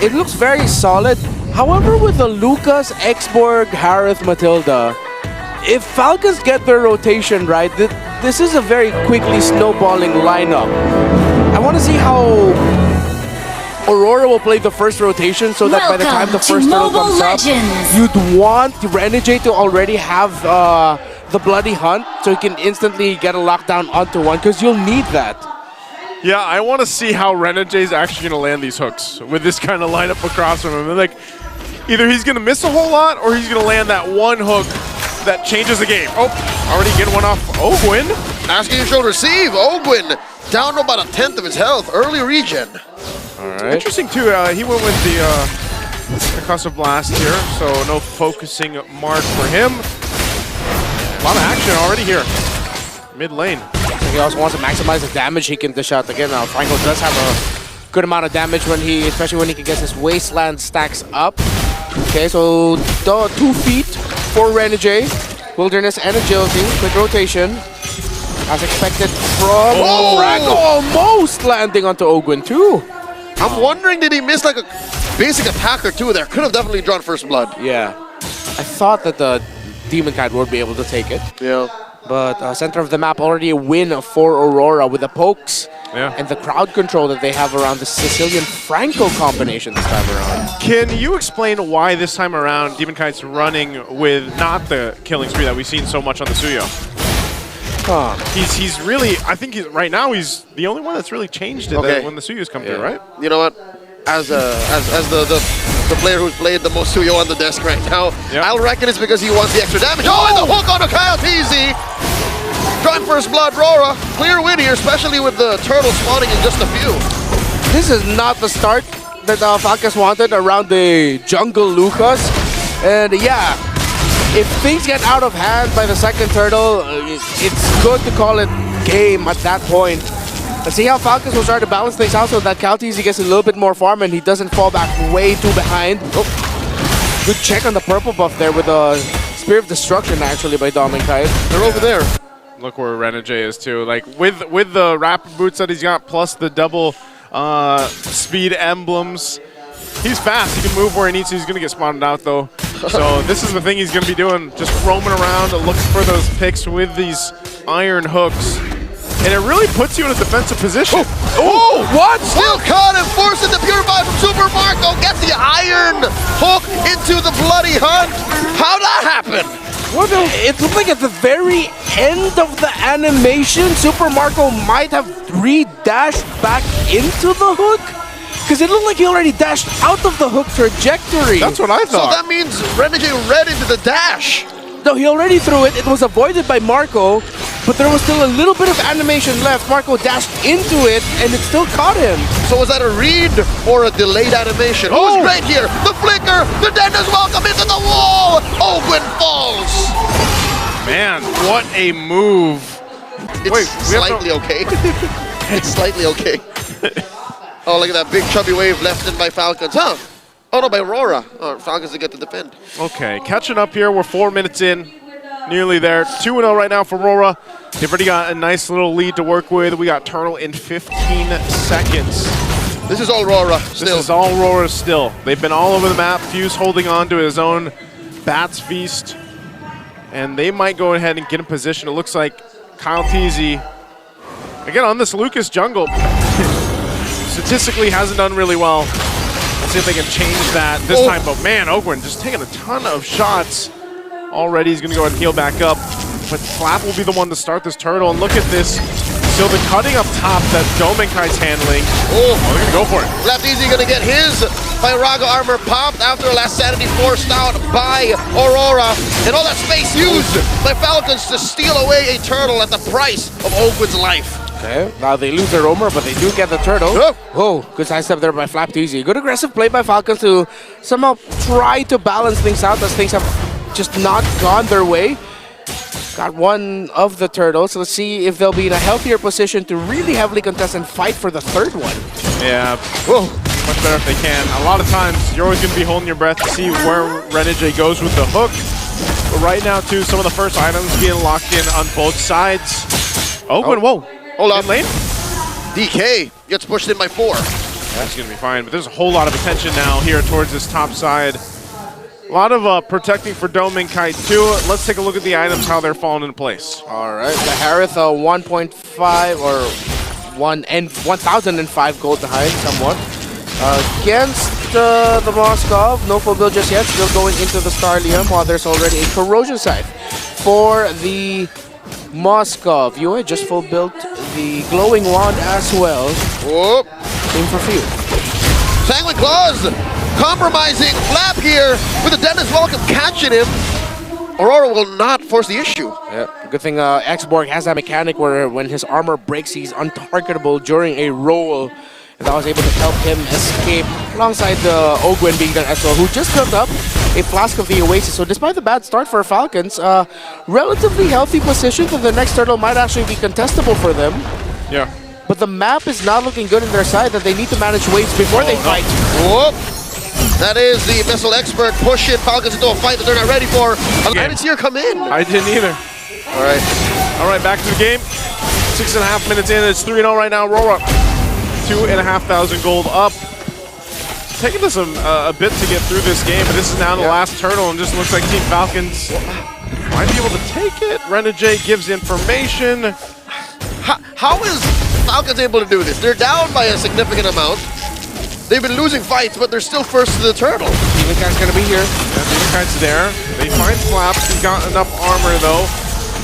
it looks very solid. However, with the Lucas, Exborg, Harith, Matilda, if Falcons get their rotation right, this is a very quickly snowballing lineup. I want to see how Aurora will play the first rotation so that by the time the first turtle comes up, you'd want Renegade to already have the Bloody Hunt so you can instantly get a lockdown onto one, because you'll need that. Yeah, I want to see how Renegade's actually going to land these hooks with this kind of lineup across from him. Like, either he's going to miss a whole lot or he's going to land that one hook that changes the game. Oh, already getting one off Ogwin. Asking you should receive. Ogwin down to about 1/10 of his health. Early regen. All right. Interesting, too. He went with the Concussive Blast here, so no focusing mark for him. A lot of action already here. Mid lane. He also wants to maximize the damage he can dish out. Again, Franco does have a good amount of damage especially when he can get his Wasteland stacks up. Okay, so 2 feet for Renegade. Wilderness and Agility. Quick rotation. As expected from Franco. Almost landing onto Ogwin too. I'm wondering, did he miss like a basic attack or two there? Could have definitely drawn first blood. Yeah. I thought that the Demon Kite would be able to take it. Yeah. But center of the map, already a win for Aurora with the pokes and the crowd control that they have around the Sicilian-Franco combination this time around. Can you explain why this time around Demon Kite's running with not the killing spree that we've seen so much on the Suyo? He's really, I think right now he's the only one that's really changed it when the Suyos come through, right? You know what? As the player who's played the most Suyo on the desk right now, I'll reckon it's because he wants the extra damage. Oh, and the hook on a Kyle TZ! Drawing first blood, RORA. Clear win here, especially with the turtle spawning in just a few. This is not the start that Falcons wanted around the jungle Lucas. And yeah, if things get out of hand by the second turtle, it's good to call it game at that point. Let's see how Falcons will try to balance things out so that Calteezy gets a little bit more farm and he doesn't fall back way too behind. Oh, good check on the purple buff there with a Spear of Destruction actually by Dominic Kite. They're over there. Look where Renegade is too. Like with the rapid boots that he's got plus the double speed emblems, he's fast. He can move where he needs to. He's going to get spotted out though. So this is the thing he's going to be doing, just roaming around, looking for those picks with these iron hooks. And it really puts you in a defensive position. Oh, what? Still caught and forcing the Purify from Super Marco. Get the iron hook into the Bloody Hunt. How'd that happen? It looked like at the very end of the animation, Super Marco might have re-dashed back into the hook. Because it looked like he already dashed out of the hook trajectory. That's what I thought. So that means Renegade read into the dash. No, he already threw it. It was avoided by Marco, but there was still a little bit of animation left. Marco dashed into it, and it still caught him. So was that a read or a delayed animation? Who's great here? The flicker! The Dennis welcome into the wall! Ogwin falls! Man, what a move. It's slightly okay. It's slightly okay. Oh, look at that big chubby wave left in by Falcons. Huh? Oh, no, by RORA. Oh, Falcons to get to defend. Okay, catching up here. We're 4 minutes in. Nearly there. 2-0 right now for RORA. They've already got a nice little lead to work with. We got Turtle in 15 seconds. This is all RORA still. This is all RORA still. They've been all over the map. Fuse holding on to his own Bats Feast. And they might go ahead and get in position. It looks like Kyle Teasy, again, on this Lucas jungle, statistically hasn't done really well. Let's see if they can change that this time. But man, Ogwin just taking a ton of shots. Already he's going to go ahead and heal back up. But Flap will be the one to start this turtle. And look at this. So the cutting up top that Domenkai's handling. Oh, they're going to go for it. Flap Easy going to get his Pyraga armor popped after last sanity forced out by Aurora. And all that space used by Falcons to steal away a turtle at the price of Ogwin's life. Okay, now they lose their roamer, but they do get the turtle. Oh, good sidestep there by Flap Easy. Good aggressive play by Falcons to somehow try to balance things out as things have just not gone their way. Got one of the turtles. Let's see if they'll be in a healthier position to really heavily contest and fight for the third one. Yeah, much better if they can. A lot of times, you're always going to be holding your breath to see where Renegade goes with the hook. But right now, too, some of the first items being locked in on both sides. Whoa. Hold up. Lane? DK gets pushed in by 4. He's going to be fine. But there's a whole lot of attention now here towards this top side. A lot of protecting for Dome and Kite too. Let's take a look at the items, how they're falling into place. All right, the Harith 1.5 or 1,005 gold behind somewhat. Against the Moskov, no full build just yet, still going into the Starlium while there's already a Corrosion Scythe for the Moskov. UA just full built the Glowing Wand as well. Whoop. Aim for few. Sanguine Claws compromising Flap here with the Dennis Welcome catching him. Aurora will not force the issue. Yeah, good thing Xborg has that mechanic where when his armor breaks, he's untargetable during a roll. And that was able to help him escape alongside the Ogwen being there as well, who just built up a Flask of the Oasis. So despite the bad start for Falcons, relatively healthy position, so the next turtle might actually be contestable for them. Yeah. But the map is not looking good in their side, that they need to manage waves before they fight. Whoop. That is the Missile Expert pushing Falcons into a fight that they're not ready for. I didn't see her come in. I didn't either. All right, back to the game. 6.5 minutes in, it's 3-0 right now. RORA, 2,500 gold up. Taking us a bit to get through this game, but this is now the last turtle, and just looks like Team Falcons might be able to take it. Renegade gives information. How is Falcons able to do this? They're down by a significant amount. They've been losing fights, but they're still first to the turtle. Demon Kite's gonna be here. Yeah, Demon Kite's there. They find Flaps. He's got enough armor, though.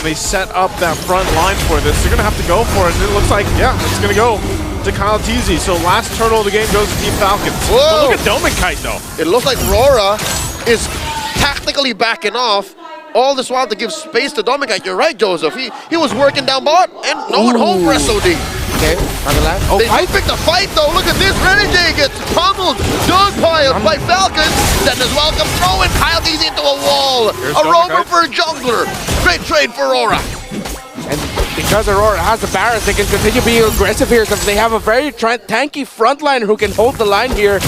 They set up that front line for this. They're gonna have to go for it, and it looks like, yeah, it's gonna go to Kyle Teasy. So last turtle of the game goes to Team Falcons. Whoa. Look at Dome and Kite, though. It looks like RORA is tactically backing off. All this while to give space to Dominic. You're right, Joseph. He was working down bot and no one home for SOD. Okay, on the left. Oh, They picked a fight though. Look at this. Renegade gets pummeled. Dogpiled by Falcons. Then as Welcome throwing Kyle Teasy into a wall. Here's a roamer Kite. for a jungler. Great trade for Aurora. and because Aurora has the Barrels, they can continue being aggressive here. So they have a very tanky frontliner who can hold the line here.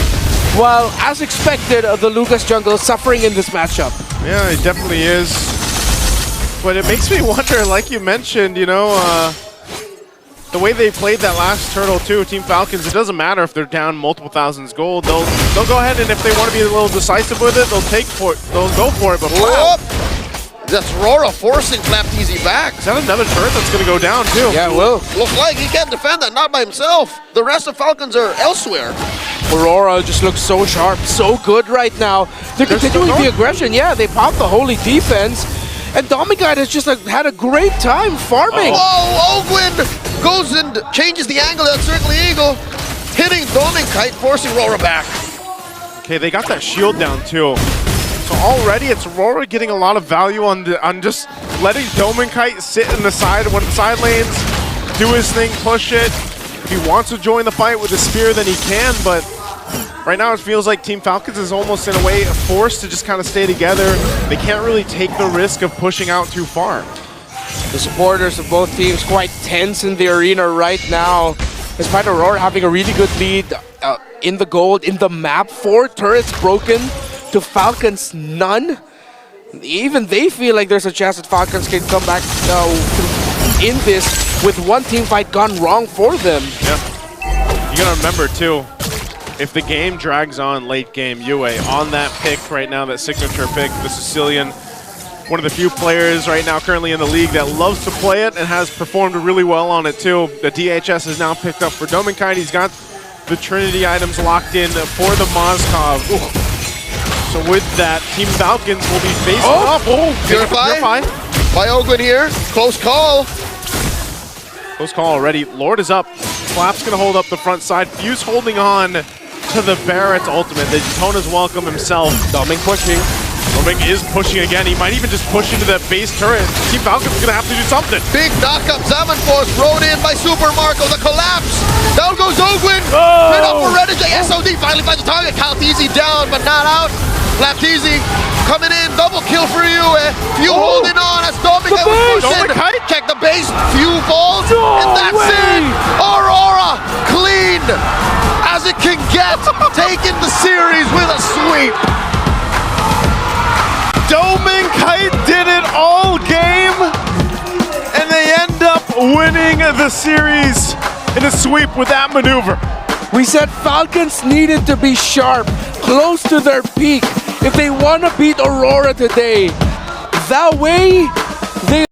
While, as expected, the Lucas jungle is suffering in this matchup. Yeah, it definitely is. But it makes me wonder, like you mentioned, you know, the way they played that last turtle too, Team Falcons, it doesn't matter if they're down multiple thousands gold. They'll go ahead, and if they want to be a little decisive with it, they'll go for it. But wow, that's Aurora forcing Flapteasy back. is that another turret that's going to go down too? Yeah, it will. Looks like he can't defend that, not by himself. The rest of Falcons are elsewhere. Aurora just looks so sharp, so good right now. They're continuing the aggression. Yeah, they popped the holy defense. And Domigite has just had a great time farming. Whoa, Ogwin goes and changes the angle of that Circling Eagle, hitting Domigite, forcing Aurora back. Okay, they got that shield down too. So already it's Aurora getting a lot of value on just letting Domigite sit in the side, one of the side lanes, do his thing, push it. If he wants to join the fight with a spear, then he can, but right now it feels like Team Falcons is almost in a way forced to just kind of stay together. They can't really take the risk of pushing out too far. The supporters of both teams quite tense in the arena right now. Despite Aurora having a really good lead in the gold, in the map. 4 turrets broken to Falcons, none. Even they feel like there's a chance that Falcons can come back in this with one team fight gone wrong for them. Yeah. You gotta remember too, if the game drags on late game, UA on that pick right now, that signature pick, the Sicilian, one of the few players right now currently in the league that loves to play it and has performed really well on it too. The DHS is now picked up for Dominic. He's got the Trinity items locked in for the Moskov. So with that, Team Falcons will be facing up. Purify by Ogwin here. Close call. Close call already. Lord is up. Flap's gonna hold up the front side. Fuse holding on to the Barrett's ultimate. The Daytona's welcome himself. Doming pushing. Doming is pushing again. He might even just push into that base turret. Team Falcon's gonna have to do something. Big knockup. Zaman Force rode in by Super Marco. The collapse. Down goes Ogwin. Oh! Right up for Renegade. SOD finally finds the target. Kyle Teasy down, but not out. Flapteasy coming in. Double kill for you. Few holding on as Dominic was pushing. Check the base. Few falls. And that's it. Aurora clean as it can get. Taking the series with a sweep. Dominic did it all game, and they end up winning the series in a sweep with that maneuver. We said Falcons needed to be sharp, close to their peak, if they want to beat Aurora today. That way, they